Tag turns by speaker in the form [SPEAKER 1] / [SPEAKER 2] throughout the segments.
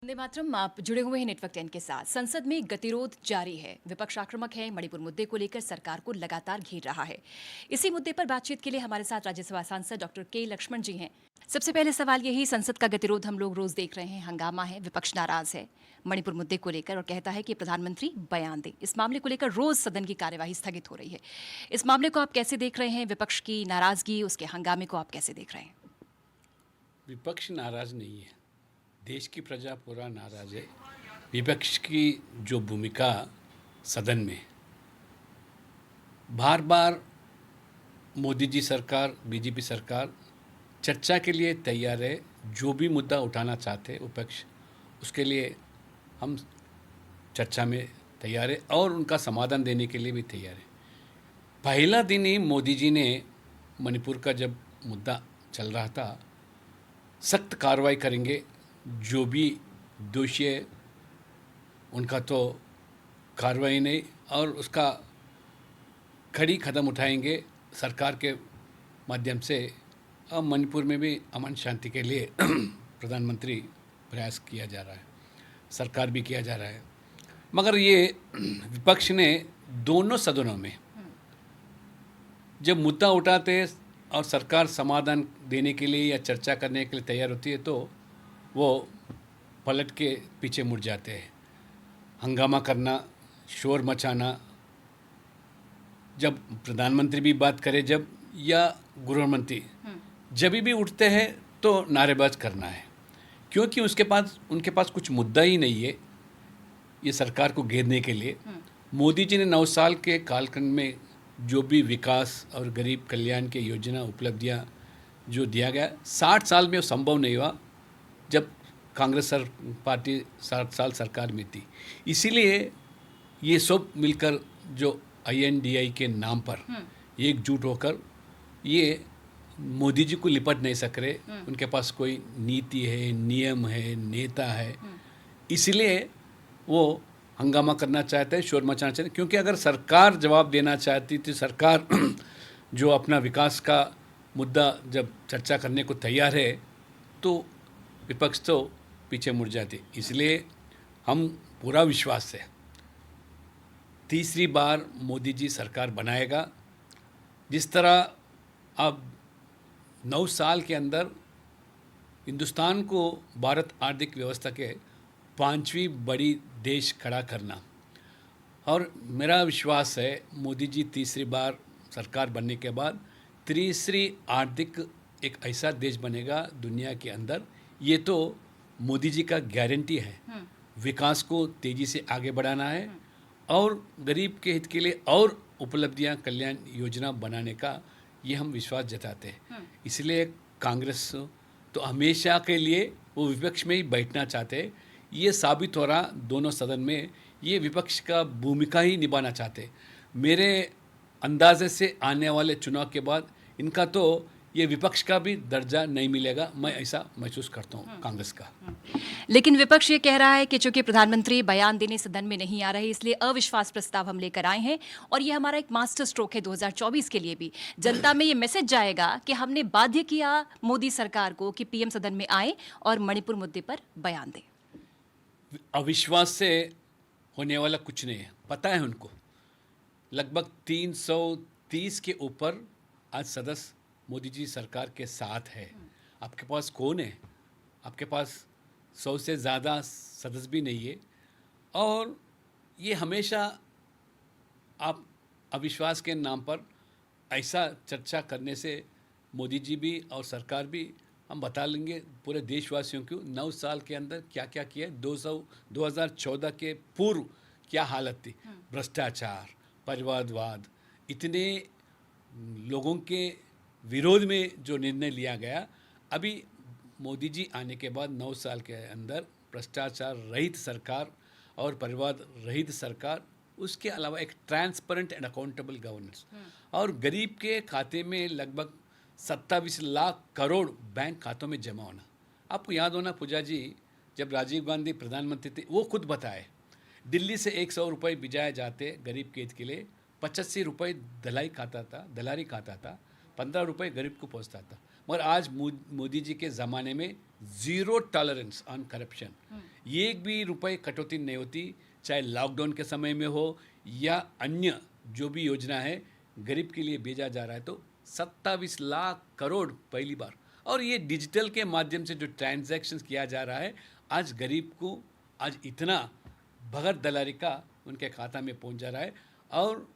[SPEAKER 1] वंदे मातरम। आप जुड़े हुए हैं नेटवर्क 10 के साथ। संसद में गतिरोध जारी है। विपक्ष आक्रामक है। मणिपुर मुद्दे को लेकर सरकार को लगातार घेर रहा है। इसी मुद्दे पर बातचीत के लिए हमारे साथ राज्यसभा सांसद डॉक्टर के लक्ष्मण जी हैं। सबसे पहले सवाल यही, संसद का गतिरोध हम लोग रोज देख रहे हैं, हंगामा है, विपक्ष नाराज है मणिपुर मुद्दे को लेकर और कहता है कि प्रधानमंत्री बयान दें। इस मामले को लेकर रोज सदन की कार्यवाही स्थगित हो रही है। इस मामले को आप कैसे देख रहे हैं? विपक्ष की नाराजगी, उसके हंगामे को आप कैसे देख रहे हैं?
[SPEAKER 2] विपक्ष नाराज नहीं है, देश की प्रजा पूरा नाराज है। विपक्ष की जो भूमिका सदन में बार बार मोदी जी सरकार, बीजेपी सरकार चर्चा के लिए तैयार है। जो भी मुद्दा उठाना चाहते हैं विपक्ष, उसके लिए हम चर्चा में तैयार है और उनका समाधान देने के लिए भी तैयार है। पहला दिन ही मोदी जी ने मणिपुर का जब मुद्दा चल रहा था, सख्त कार्रवाई करेंगे, जो भी दोषी है उनका तो कार्रवाई नहीं और उसका कड़ी कदम उठाएंगे सरकार के माध्यम से। अब मणिपुर में भी अमन शांति के लिए प्रधानमंत्री प्रयास किया जा रहा है, सरकार भी किया जा रहा है। मगर ये विपक्ष ने दोनों सदनों में जब मुद्दा उठाते हैं और सरकार समाधान देने के लिए या चर्चा करने के लिए तैयार होती है तो वो पलट के पीछे मुड़ जाते हैं। हंगामा करना, शोर मचाना, जब प्रधानमंत्री भी बात करे जब या गृह मंत्री जब भी उठते हैं तो नारेबाज करना है, क्योंकि उनके पास कुछ मुद्दा ही नहीं है ये सरकार को घेरने के लिए। मोदी जी ने 9 साल के कालखंड में जो भी विकास और गरीब कल्याण के योजना उपलब्धियां जो दिया गया, 60 साल में वो संभव नहीं हुआ जब कांग्रेस पार्टी 60 साल सरकार में थी। इसीलिए ये सब मिलकर जो INDI के नाम पर एकजुट होकर ये मोदी जी को लिपट नहीं सक रहे। उनके पास कोई नीति है, नियम है, नेता है, इसलिए वो हंगामा करना चाहते हैं, शोर मचाना चाहते हैं। क्योंकि अगर सरकार जवाब देना चाहती थी, सरकार जो अपना विकास का मुद्दा जब चर्चा करने को तैयार है तो विपक्ष तो पीछे मुड़ जाती। इसलिए हम पूरा विश्वास है तीसरी बार मोदी जी सरकार बनाएगा। जिस तरह अब 9 साल के अंदर हिंदुस्तान को भारत आर्थिक व्यवस्था के 5वीं बड़ी देश खड़ा करना, और मेरा विश्वास है मोदी जी तीसरी बार सरकार बनने के बाद तीसरी आर्थिक एक ऐसा देश बनेगा दुनिया के अंदर। ये तो मोदी जी का गारंटी है। विकास को तेज़ी से आगे बढ़ाना है और गरीब के हित के लिए और उपलब्धियां, कल्याण योजना बनाने का ये हम विश्वास जताते हैं। इसलिए कांग्रेस तो हमेशा के लिए वो विपक्ष में ही बैठना चाहते हैं। ये साबित हो रहा दोनों सदन में, ये विपक्ष का भूमिका ही निभाना चाहते हैं। मेरे अंदाजे से आने वाले चुनाव के बाद इनका तो ये विपक्ष का भी दर्जा नहीं मिलेगा, मैं ऐसा महसूस करता हूँ कांग्रेस का।
[SPEAKER 1] लेकिन विपक्ष ये कह रहा है कि चूंकि प्रधानमंत्री बयान देने सदन में नहीं आ रहे, इसलिए अविश्वास प्रस्ताव हम लेकर आए हैं और ये हमारा एक मास्टर स्ट्रोक है 2024 के लिए भी। जनता में ये मैसेज जाएगा कि हमने बाध्य किया मोदी सरकार को कि PM सदन में आए और मणिपुर मुद्दे पर बयान दें।
[SPEAKER 2] अविश्वास से होने वाला कुछ नहीं है, पता है उनको। लगभग 330 के ऊपर आज सदस्य मोदी जी सरकार के साथ है। आपके पास कौन है? आपके पास 100 से ज़्यादा सदस्य भी नहीं है। और ये हमेशा आप अविश्वास के नाम पर ऐसा चर्चा करने से मोदी जी भी और सरकार भी, हम बता लेंगे पूरे देशवासियों को 9 साल के अंदर क्या क्या किया। 2014 के पूर्व क्या हालत थी, भ्रष्टाचार, परिवारवाद, इतने लोगों के विरोध में जो निर्णय लिया गया। अभी मोदी जी आने के बाद 9 साल के अंदर भ्रष्टाचार रहित सरकार और परिवार रहित सरकार, उसके अलावा एक ट्रांसपेरेंट एंड अकाउंटेबल गवर्नेंस, और गरीब के खाते में लगभग 27 लाख करोड़ बैंक खातों में जमा होना। आपको याद होना पूजा जी, जब राजीव गांधी प्रधानमंत्री थे वो खुद बताए दिल्ली से 100 रुपये भिजाए जाते गरीब के हित के लिए, 85 रुपये दलाली खाता था, 15 रुपये गरीब को पहुंचता था। मगर आज मोदी जी के ज़माने में जीरो टॉलरेंस ऑन करप्शन। एक भी रुपए कटौती नहीं होती, चाहे लॉकडाउन के समय में हो या अन्य जो भी योजना है गरीब के लिए भेजा जा रहा है। तो 27 लाख करोड़ पहली बार, और ये डिजिटल के माध्यम से जो ट्रांजैक्शंस किया जा रहा है, आज गरीब को आज इतना बगैर दलाली का उनके खाता में पहुंच जा रहा है। और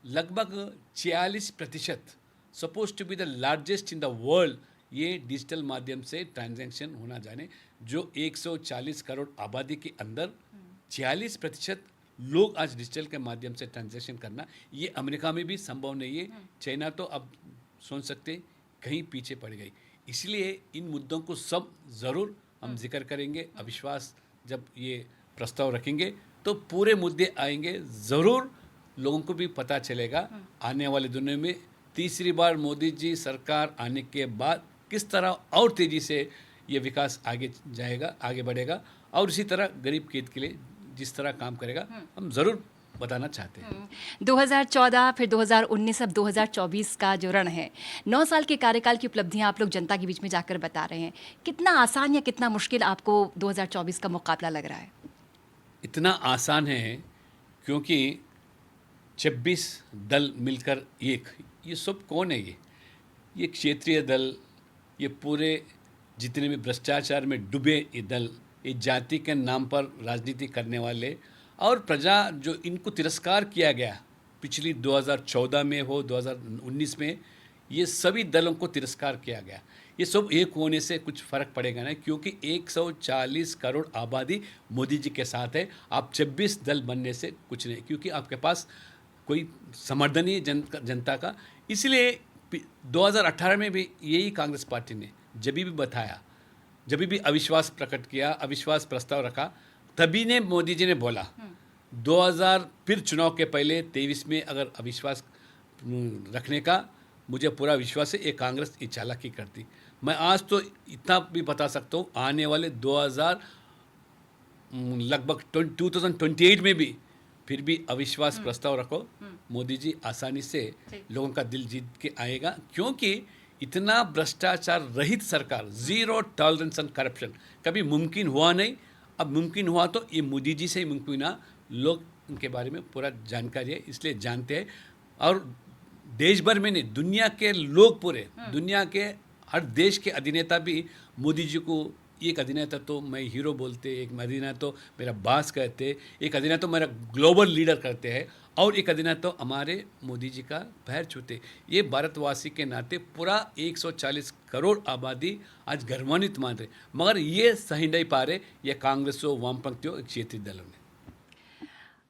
[SPEAKER 2] लगभग 46% suppose to be the largest in the world, ये डिजिटल माध्यम से ट्रांजैक्शन होना जाने, जो 140 करोड़ आबादी के अंदर 46% लोग आज डिजिटल के माध्यम से ट्रांजैक्शन करना, ये अमेरिका में भी संभव नहीं है। चाइना तो अब सोच सकते कहीं पीछे पड़ गई। इसलिए इन मुद्दों को सब ज़रूर हम जिक्र करेंगे। अविश्वास जब ये प्रस्ताव रखेंगे तो पूरे मुद्दे आएंगे, ज़रूर लोगों को भी पता चलेगा आने वाले दिनों में तीसरी बार मोदी जी सरकार आने के बाद किस तरह और तेज़ी से ये विकास आगे जाएगा, आगे बढ़ेगा, और इसी तरह गरीब के हित के लिए जिस तरह काम करेगा हम ज़रूर बताना चाहते हैं।
[SPEAKER 1] 2014 फिर 2019 अब 2024 का जो रण है, 9 साल के कार्यकाल की उपलब्धियां आप लोग जनता के बीच में जाकर बता रहे हैं। कितना आसान या कितना मुश्किल आपको 2024 का मुकाबला लग रहा है?
[SPEAKER 2] इतना आसान है क्योंकि 26 दल मिलकर एक, ये सब कौन है? ये क्षेत्रीय दल, ये पूरे जितने भी भ्रष्टाचार में डूबे ये दल, ये जाति के नाम पर राजनीति करने वाले, और प्रजा जो इनको तिरस्कार किया गया पिछली 2014 में हो 2019 में, ये सभी दलों को तिरस्कार किया गया। ये सब एक होने से कुछ फ़र्क पड़ेगा नहीं, क्योंकि 140 करोड़ आबादी मोदी जी के साथ है। आप 26 दल बनने से कुछ नहीं, क्योंकि आपके पास कोई समर्थन नहीं है जनता का। इसलिए 2018 में भी यही कांग्रेस पार्टी ने जब भी बताया, जब भी अविश्वास प्रकट किया, अविश्वास प्रस्ताव रखा, तभी ने मोदी जी ने बोला 2000 फिर चुनाव के पहले 23 में अगर अविश्वास रखने का मुझे पूरा विश्वास है, ये कांग्रेस ये चालाकी करती। मैं आज तो इतना भी बता सकता हूँ, आने वाले 2000 लगभग 2028 में भी फिर भी अविश्वास प्रस्ताव रखो, मोदी जी आसानी से लोगों का दिल जीत के आएगा। क्योंकि इतना भ्रष्टाचार रहित सरकार, जीरो टॉलरेंस ऑन करप्शन कभी मुमकिन हुआ नहीं। अब मुमकिन हुआ तो ये मोदी जी से ही मुमकिन हुआ। लोग उनके बारे में पूरा जानकारी है, इसलिए जानते हैं। और देश भर में नहीं, दुनिया के लोग पूरे दुनिया के हर देश के अधिनेता भी मोदी जी को, एक अधिनेता तो मैं हीरो बोलते, एक अधिनेता तो मेरा बास कहते, एक अधिनेता तो मेरा ग्लोबल लीडर करते हैं, और एक अधिनेता तो हमारे मोदी जी का पैर छूते। ये भारतवासी के नाते पूरा 140 करोड़ आबादी आज गर्वान्वित मान रहे, मगर ये सही नहीं पा रहे, ये कांग्रेस हो, वामपंथी हो, क्षेत्रीय दलों ने।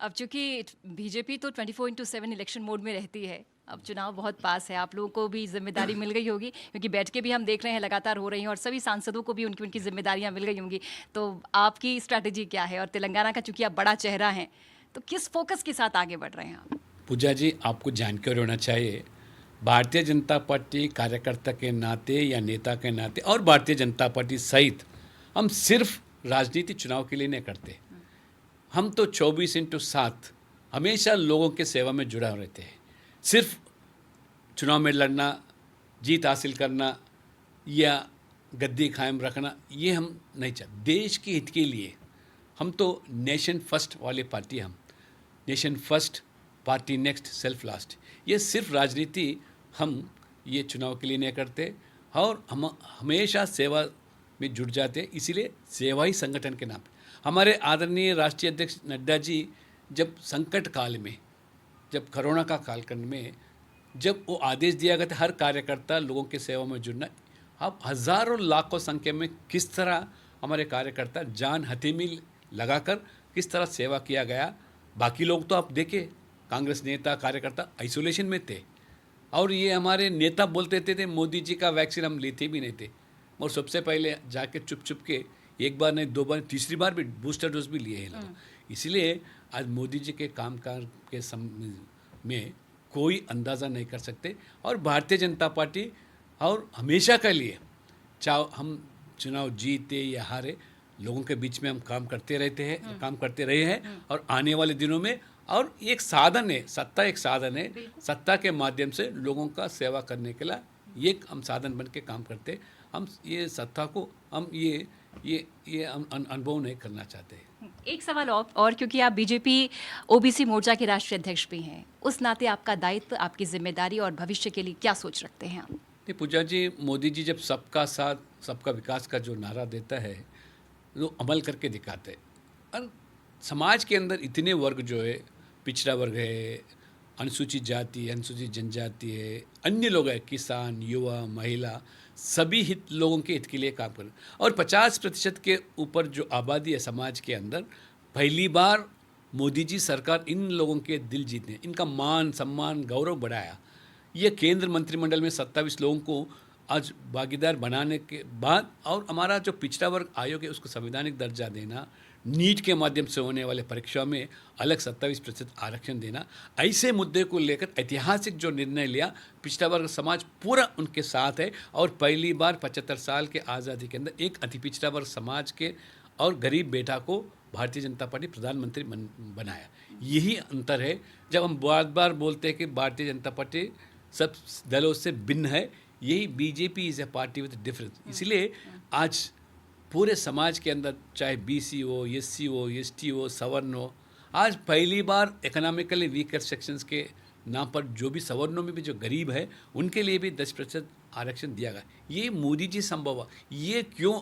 [SPEAKER 1] अब चूंकि बीजेपी तो 24/7 इलेक्शन मोड में रहती है, अब चुनाव बहुत पास है, आप लोगों को भी जिम्मेदारी मिल गई होगी, क्योंकि बैठ के भी हम देख रहे हैं लगातार हो रही हैं, और सभी सांसदों को भी उनकी उनकी जिम्मेदारियां मिल गई होंगी। तो आपकी स्ट्रैटेजी क्या है? और तेलंगाना का चूंकि आप बड़ा चेहरा हैं, तो किस फोकस के साथ आगे बढ़ रहे हैं आप?
[SPEAKER 2] पूजा जी, आपको जानकारी होना चाहिए, भारतीय जनता पार्टी कार्यकर्ता के नाते या नेता के नाते, और भारतीय जनता पार्टी सहित हम सिर्फ राजनीति चुनाव के लिए नहीं करते। हम तो 24/7 हमेशा लोगों के सेवा में जुड़ा रहते हैं। सिर्फ चुनाव में लड़ना, जीत हासिल करना या गद्दी कायम रखना, ये हम नहीं चाहते। देश के हित के लिए हम तो नेशन फर्स्ट वाली पार्टी, हम nation first, party next, self last. ये सिर्फ राजनीति हम ये चुनाव के लिए नहीं करते, और हम हमेशा सेवा में जुट जाते हैं। इसीलिए सेवा ही संगठन के नाम। हमारे आदरणीय राष्ट्रीय अध्यक्ष नड्डा जी जब संकट काल में, जब कोरोना का कालखंड में, जब वो आदेश दिया गया था हर कार्यकर्ता लोगों की सेवा में जुड़ना, अब हज़ारों लाखों संख्या में किस तरह हमारे कार्यकर्ता जान हथेली लगाकर किस तरह सेवा किया गया। बाकी लोग तो आप देखें, कांग्रेस नेता कार्यकर्ता आइसोलेशन में थे, और ये हमारे नेता बोलते थे मोदी जी का वैक्सीन हम लेते भी नहीं थे, और सबसे पहले जाके चुप चुप के एक बार नहीं, 2 बार, तीसरी बार भी बूस्टर डोज भी लिए हैं लोग। इसलिए आज मोदी जी के कामकाज के में कोई अंदाज़ा नहीं कर सकते। और भारतीय जनता पार्टी और हमेशा के लिए, चाहे हम चुनाव जीते या हारे, लोगों के बीच में हम काम करते रहते हैं, काम करते रहे हैं, और आने वाले दिनों में। और एक साधन है, सत्ता एक साधन है, सत्ता के माध्यम से लोगों का सेवा करने के लिए एक हम साधन बन के काम करते। हम ये सत्ता को हम ये अनुभव नहीं करना चाहते।
[SPEAKER 1] एक सवाल और क्योंकि आप बीजेपी ओबीसी मोर्चा के राष्ट्रीय अध्यक्ष भी हैं, उस नाते आपका दायित्व, आपकी जिम्मेदारी और भविष्य के लिए क्या सोच रखते हैं आप?
[SPEAKER 2] नहीं पूजा जी, मोदी जी जब सबका साथ सबका विकास का जो नारा देता है वो अमल करके दिखाते हैं। और समाज के अंदर इतने वर्ग जो है, पिछड़ा वर्ग है, अनुसूचित जाति, अनुसूचित जनजाति है, अन्य लोग हैं, किसान, युवा, महिला, सभी हित लोगों के हित के लिए काम करें। और 50% के ऊपर जो आबादी है समाज के अंदर, पहली बार मोदी जी सरकार इन लोगों के दिल जीतने, इनका मान सम्मान गौरव बढ़ाया। ये केंद्र मंत्रिमंडल में 27 लोगों को आज भागीदार बनाने के बाद, और हमारा जो पिछड़ा वर्ग आयोग है उसको संवैधानिक दर्जा देना, नीट के माध्यम से होने वाले परीक्षाओं में अलग 27% आरक्षण देना, ऐसे मुद्दे को लेकर ऐतिहासिक जो निर्णय लिया, पिछड़ा वर्ग समाज पूरा उनके साथ है। और पहली बार 75 साल के आज़ादी के अंदर एक अति पिछड़ा वर्ग समाज के और गरीब बेटा को भारतीय जनता पार्टी प्रधानमंत्री बनाया। यही अंतर है। जब हम बार बार बोलते हैं कि भारतीय जनता पार्टी सब दलों से भिन्न है, यही BJP is a party with difference. इसलिए आज पूरे समाज के अंदर, चाहे बीसी हो, एससी हो, एसटी हो, सवर्ण हो, आज पहली बार इकोनॉमिकली वीकर सेक्शंस के नाम पर जो भी सवर्णों में भी जो गरीब है उनके लिए भी 10% आरक्षण दिया गया। ये मोदी जी संभव हुआ। ये क्यों?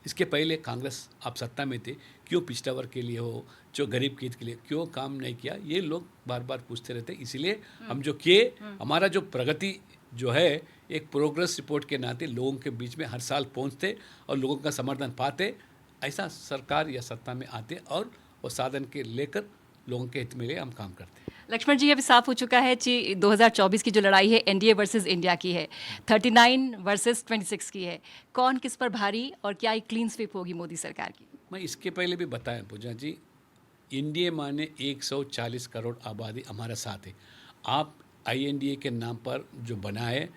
[SPEAKER 2] इसके पहले कांग्रेस आप सत्ता में थे, क्यों पिछड़ा वर्ग के लिए हो, जो गरीब के हित के लिए क्यों काम नहीं किया? ये लोग बार बार पूछते रहते। इसीलिए हम जो किए, हमारा जो प्रगति जो है, एक प्रोग्रेस रिपोर्ट के नाते लोगों के बीच में हर साल पहुंचते और लोगों का समर्थन पाते, ऐसा सरकार या सत्ता में आते और वो साधन के लेकर लोगों के हित में लिए हम काम करते हैं।
[SPEAKER 1] लक्ष्मण जी, अभी साफ हो चुका है कि 2024 की जो लड़ाई है एनडीए वर्सेस इंडिया की है, 39 वर्सेस 26 की है। कौन किस पर भारी और क्या एक क्लीन स्वीप होगी मोदी सरकार की?
[SPEAKER 2] मैं इसके पहले भी बताया पूजा जी, एनडीए माने 140 करोड़ आबादी हमारे साथ है। आप आईएनडीए के नाम पर जो बना है,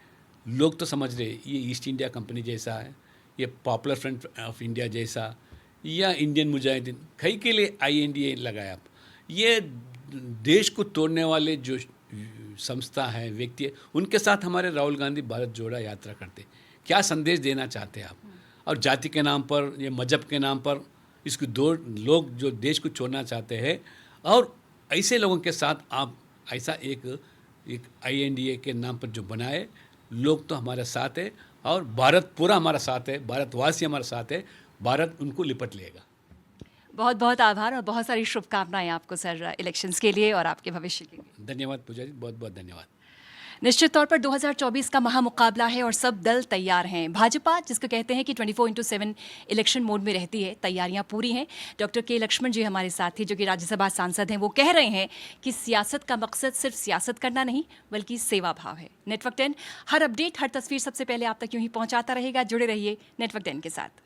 [SPEAKER 2] लोग तो समझ रहे ये ईस्ट इंडिया कंपनी जैसा है, ये पॉपुलर फ्रंट ऑफ इंडिया जैसा, या इंडियन मुजाहिदीन, कई के लिए आईएनडीए लगाया। आप ये देश को तोड़ने वाले जो संस्था है, व्यक्ति है, उनके साथ हमारे राहुल गांधी भारत जोड़ा यात्रा करते। क्या संदेश देना चाहते हैं आप? और जाति के नाम पर या मजहब के नाम पर इसको दो लोग जो देश को छोड़ना चाहते हैं, और ऐसे लोगों के साथ आप ऐसा एक आईएनडीए के नाम पर जो बनाए, लोग तो हमारे साथ है और भारत पूरा हमारा साथ है, भारतवासी हमारे साथ है, भारत उनको लिपट लेगा।
[SPEAKER 1] बहुत बहुत आभार और बहुत सारी शुभकामनाएं आपको सर, इलेक्शंस के लिए और आपके भविष्य के लिए।
[SPEAKER 2] धन्यवाद पूजा जी, बहुत बहुत धन्यवाद।
[SPEAKER 1] निश्चित तौर पर 2024 का महामुकाबला है और सब दल तैयार हैं। भाजपा, जिसको कहते हैं कि 24/7 इलेक्शन मोड में रहती है, तैयारियां पूरी हैं। डॉक्टर के लक्ष्मण जी हमारे साथ थे, जो कि राज्यसभा सांसद हैं। वो कह रहे हैं कि सियासत का मकसद सिर्फ सियासत करना नहीं, बल्कि सेवा भाव है। नेटवर्क 10 हर अपडेट, हर तस्वीर सबसे पहले आप तक यूं ही पहुंचाता रहेगा। जुड़े रहिए नेटवर्क 10 के साथ।